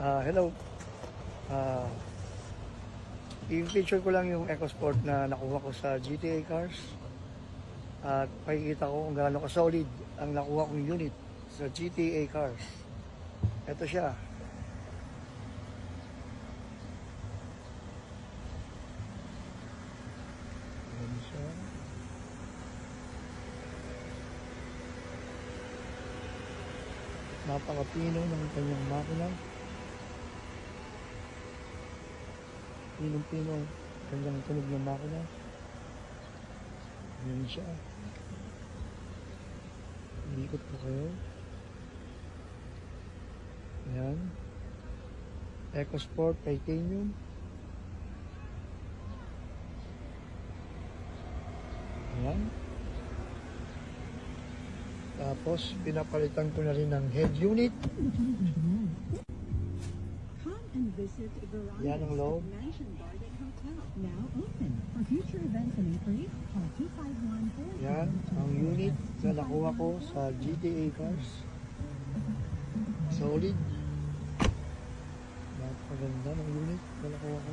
Hello. Ah, I-feature ko lang yung EcoSport na nakuha ko sa GTA Cars. At pakikita ko kung gaano ka-solid ang nakuha kong unit sa GTA Cars. Ito siya. Ayan siya. Napakapino ng kanyang makina. Pinong-pino kanyang tunog ng makina. Ayan siya. Iikot ko kayo. Ayan. EcoSport Titanium. Ayan. Tapos, pinapalitan ko na rin ng head unit. Come and visit Veranda's Yan ang loob. Mansion Garden Hotel. Now open. For future events and inquiries, call 251-4. Yan ang unit na nakuha ko sa GTA Cars. Solid. Napakaganda ng unit na nakuha ko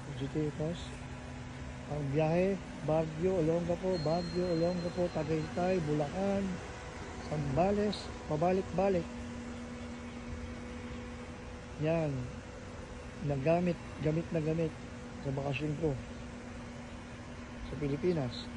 sa GTA Cars. Ang biyahe, Baguio, Olongapo, Tagaytay, Bulacan, Zambales, pabalik-balik. Yan. Gamit na gamit sa bakasyon ko sa Pilipinas.